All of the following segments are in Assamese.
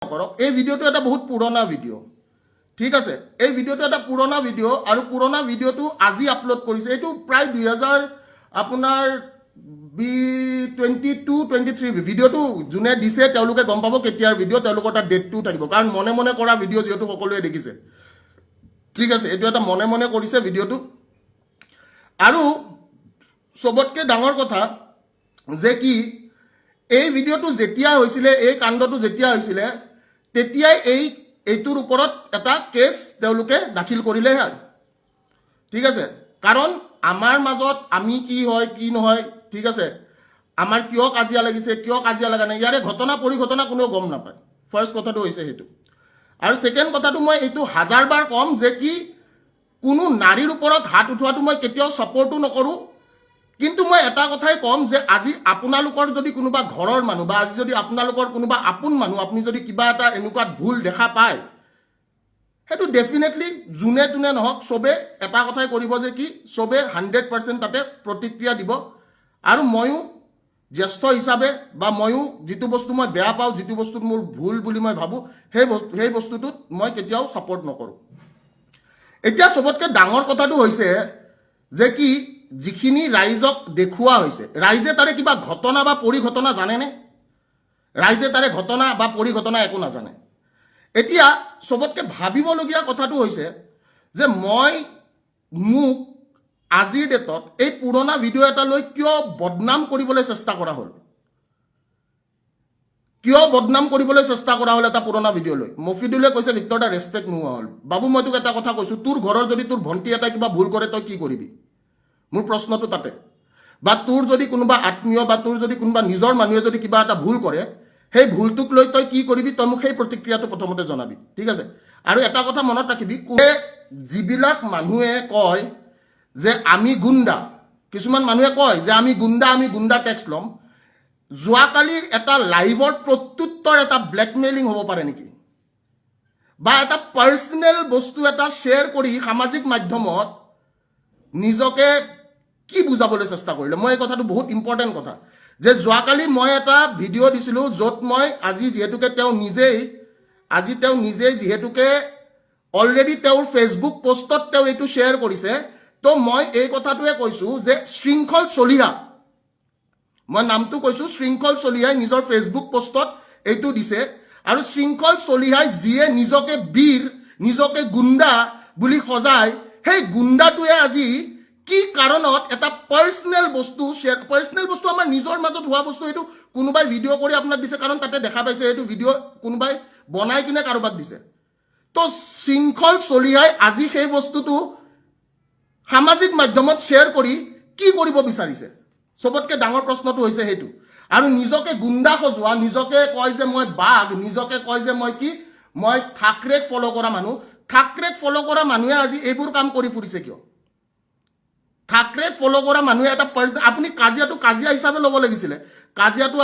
কৰক এই ভিডিঅ'টো এটা বহুত পুৰণা ভিডিঅ' ঠিক আছে এই ভিডিঅ'টো এটা পুৰণা ভিডিঅ' আৰু পুৰণা ভিডিঅ'টো আজি আপলোড কৰিছে এইটো প্ৰায় 2000 আপোনাৰ 22-23 ভিডিঅ'টো যোনে দিছে তেওঁলোকে গম পাব কেতিয়াৰ ভিডিঅ' তেওঁলোকৰ তাত ডেটটো থাকিব কাৰণ মনে মনে কৰা ভিডিঅ' যিহেতু সকলোৱে দেখিছে ঠিক আছে এইটো এটা মনে মনে কৰিছে ভিডিঅ'টো আৰু সবতকৈ ডাঙৰ কথা যে কি এই ভিডিঅ'টো যেতিয়া হৈছিলে এই কাণ্ডটো যেতিয়া হৈছিলে তেতিয়াই এইটোৰ ওপৰত এটা কেছ তেওঁলোকে দাখিল কৰিলে হয় ঠিক আছে কাৰণ আমাৰ মাজত আমি কি হয় কি নহয় ঠিক আছে আমাৰ কিয় কাজিয়া লাগিছে কিয় কাজিয়া লাগা নাই ইয়াৰে ঘটনা পৰিঘটনা কোনেও গম নাপায় ফাৰ্ষ্ট কথাটো হৈছে সেইটো আৰু সেকেন্ড কথাটো মই এইটো হাজাৰবাৰ কম যে কি কোনো নাৰীৰ ওপৰত হাত উঠোৱাটো মই কেতিয়াও সাপোৰ্টো নকৰো কিন্তু মই এটা কথাই কম যে আজি আপোনালোকৰ যদি কোনোবা ঘৰৰ মানুহ বা আজি যদি আপোনালোকৰ কোনোবা আপোন মানুহ আপুনি যদি কিবা এটা এনেকুৱা ভুল দেখা পায় হেতু ডেফিনেটলি জুনে তুনে নহক সবে এটা কথাই কৰিব যে কি সবে 100% তাতে প্ৰতিক্ৰিয়া দিব আৰু ময়ো জ্যেষ্ঠ হিচাপে বা ময়ো যেটো বস্তু মই বেয়া পাওঁ যেটো বস্তুত মোৰ ভুল বুলি মই ভাবো সেই বস্তুটোত মই কেতিয়াও সাপোৰ্ট নকৰো এতিয়া সবতকৈ ডাঙৰ কথাটো হৈছে যে কি যিখিনি ৰাইজক দেখুৱা হৈছে ৰাইজে তাৰে কিবা ঘটনা বা পৰিঘটনা জানেনে ৰাইজে তাৰে ঘটনা বা পৰিঘটনা একো নাজানে এতিয়া সবতকৈ ভাবিবলগীয়া কথাটো হৈছে যে মই মোক আজিৰ ডেটত এই পুৰণা ভিডিঅ' এটা লৈ কিয় বদনাম কৰিবলৈ চেষ্টা কৰা হ'ল কিয় বদনাম কৰিবলৈ চেষ্টা কৰা হ'ল এটা পুৰণা ভিডিঅ' লৈ মফিদুলে কৈছে ভিক্টৰ দা ৰেসপেক্ট নোহোৱা হ'ল বাবু মই তোক এটা কথা কৈছো তোৰ ঘৰৰ যদি তোৰ ভণ্টি এটা কিবা ভুল কৰে তই কি কৰিবি মোৰ প্ৰশ্নটো তাতে বা তোৰ যদি কোনোবা আত্মীয় বা তোৰ যদি কোনোবা নিজৰ মানুহে যদি কিবা এটা ভুল কৰে সেই ভুলটোক লৈ তই কি কৰিবি তই মোক সেই প্ৰতিক্ৰিয়াটো প্ৰথমতে জনাবি ঠিক আছে আৰু এটা কথা মনত ৰাখিবি যিবিলাক মানুহে কয় যে আমি গুণ্ডা কিছুমান মানুহে কয় যে আমি গুণ্ডা টেক্স ল'ম যোৱাকালিৰ এটা লাইভৰ প্ৰত্যুত্তৰ এটা ব্লেকমেইলিং হ'ব পাৰে নেকি বা এটা পাৰ্সোনেল বস্তু এটা শ্বেয়াৰ কৰি সামাজিক মাধ্যমত নিজকে কি বুজাবলৈ চেষ্টা কৰিলে মই এই কথাটো বহুত ইম্পৰ্টেন্ট কথা যে যোৱাকালি মই এটা ভিডিঅ' দিছিলোঁ য'ত মই আজি যিহেতুকে তেওঁ নিজেই যিহেতুকে অলৰেডি তেওঁৰ ফেচবুক পোষ্টত তেওঁ এইটো শ্বেয়াৰ কৰিছে তো মই এই কথাটোৱে কৈছোঁ যে শৃংখল চলিহা মই নামটো কৈছোঁ শৃংখল চলিহাই নিজৰ ফেচবুক পোষ্টত এইটো দিছে আৰু শৃংখল চলিহাই যিয়ে নিজকে বীৰ নিজকে গুণ্ডা বুলি সজায় সেই গুণ্ডাটোৱে আজি কি কাৰণত এটা পাৰ্সোনেল বস্তু আমাৰ নিজৰ মাজত হোৱা বস্তু এইটো কোনোবাই ভিডিঅ' কৰি আপোনাক দিছে কাৰণ তাতে দেখা পাইছে এইটো ভিডিঅ' কোনোবাই বনাই কিনে কাৰোবাক দিছে তো শৃংখল চলিহাই আজি সেই বস্তুটো সামাজিক মাধ্যমত শ্বেয়াৰ কৰি কি কৰিব বিচাৰিছে সবতকৈ ডাঙৰ প্ৰশ্নটো হৈছে সেইটো আৰু নিজকে গুণ্ডা সজোৱা নিজকে কয় যে মই বাঘ নিজকে কয় যে মই ঠাকৰেক ফলো কৰা মানুহে আজি এইবোৰ কাম কৰি ফুৰিছে কিয় ঠাকৰেক ফলো কৰা মানুহে এটা আপুনি কাজিয়া হিচাপে ল'ব লাগিছিলে কাজিয়াটো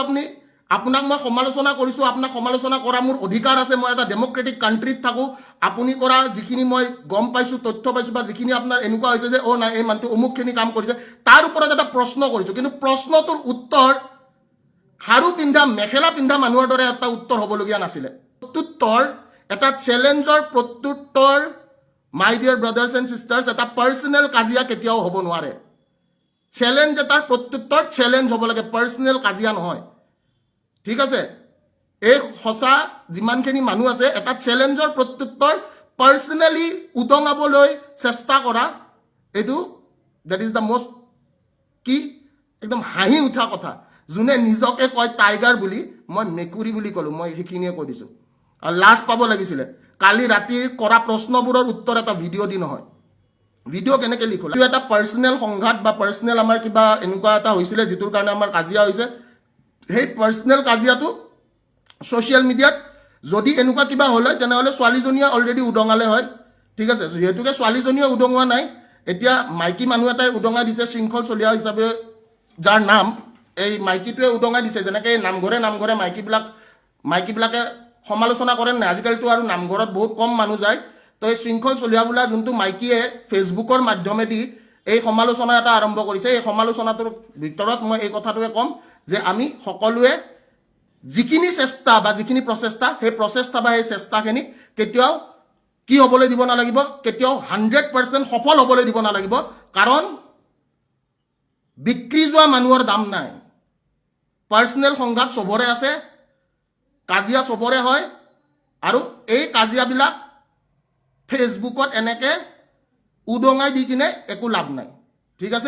আপোনাক মই সমালোচনা কৰিছোঁ আপোনাক সমালোচনা কৰা মোৰ অধিকাৰ আছে মই এটা ডেমক্ৰেটিক কাণ্ট্ৰিত থাকোঁ আপুনি কৰা যিখিনি মই গম পাইছোঁ তথ্য পাইছোঁ বা যিখিনি আপোনাৰ এনেকুৱা হৈছে যে নাই এই মানুহটো অমুকখিনি কাম কৰিছে তাৰ ওপৰত এটা প্ৰশ্ন কৰিছোঁ কিন্তু প্ৰশ্নটোৰ উত্তৰ খাৰু পিন্ধা মেখেলা পিন্ধা মানুহৰ দৰে এটা উত্তৰ হ'বলগীয়া নাছিলে প্ৰত্যুত্তৰ এটা চেলেঞ্জৰ প্ৰত্যুত্তৰ মাই ডিয়াৰ ব্ৰাদাৰ্ছ এণ্ড চিষ্টাৰ্ছ এটা পাৰ্সোনেল কাজিয়া কেতিয়াও হ'ব নোৱাৰে চেলেঞ্জ এটাৰ প্ৰত্যুত্তৰ চেলেঞ্জ হ'ব লাগে পাৰ্সোনেল কাজিয়া নহয় ঠিক আছে এই সঁচা যিমানখিনি মানুহ আছে এটা চেলেঞ্জৰ প্ৰত্যুত্তৰ পাৰ্সোনেলি উদঙাবলৈ চেষ্টা কৰা এইটো দ্যাট ইজ দ্য মোষ্ট কি একদম হাঁহি উঠা কথা যোনে নিজকে কয় টাইগাৰ বুলি মই মেকুৰী বুলি ক'লোঁ মই সেইখিনিয়ে কৈ দিছোঁ আৰু লাজ পাব লাগিছিলে কালি ৰাতিৰ কৰা প্ৰশ্নবোৰৰ উত্তৰ এটা ভিডিঅ' দি নহয় ভিডিঅ' কেনেকৈ লিখোঁ এইটো এটা পাৰ্সোনেল সংঘাত বা পাৰ্সোনেল আমাৰ কিবা এনেকুৱা এটা হৈছিলে যিটোৰ কাৰণে আমাৰ কাজিয়া হৈছে সেই পাৰ্সোনেল কাজিয়াটো ছ'চিয়েল মিডিয়াত যদি এনেকুৱা কিবা হ'ল হয় তেনেহ'লে ছোৱালীজনীয়ে অলৰেডি উদঙালে হয় ঠিক আছে যিহেতুকে ছোৱালীজনীয়ে উদঙোৱা নাই এতিয়া মাইকী মানুহ এটাই উদঙাই দিছে শৃংখল চলিহা হিচাপে যাৰ নাম এই মাইকীটোৱে উদঙাই দিছে যেনেকৈ নামঘৰে মাইকীবিলাকে সমালোচনা কৰে নাই আজিকালিতো আৰু নামঘৰত বহুত কম মানুহ যায় তো এই শৃংখল চলিহা বোলা যোনটো মাইকীয়ে ফেচবুকৰ মাধ্যমেদি এই সমালোচনা এটা আৰম্ভ কৰিছে এই সমালোচনাটোৰ ভিতৰত মই এই কথাটোৱে ক'ম যে আমি সকলোৱে যিখিনি চেষ্টা বা যিখিনি প্ৰচেষ্টা সেই প্ৰচেষ্টা বা সেই চেষ্টাখিনি কেতিয়াও কি হ'বলৈ দিব নালাগিব, কেতিয়াও 100% সফল হ'বলৈ দিব নালাগিব। কাৰণ বিক্ৰী যোৱা মানুহৰ দাম নাই। পাৰ্চনেল সংঘাত চবৰে আছে, কাজিয়া চবৰে হয়, আৰু এই কাজিয়াবিলাক ফেচবুকত এনেকৈ উদঙাই দি কিনে একো লাভ নাই। ঠিক আছে।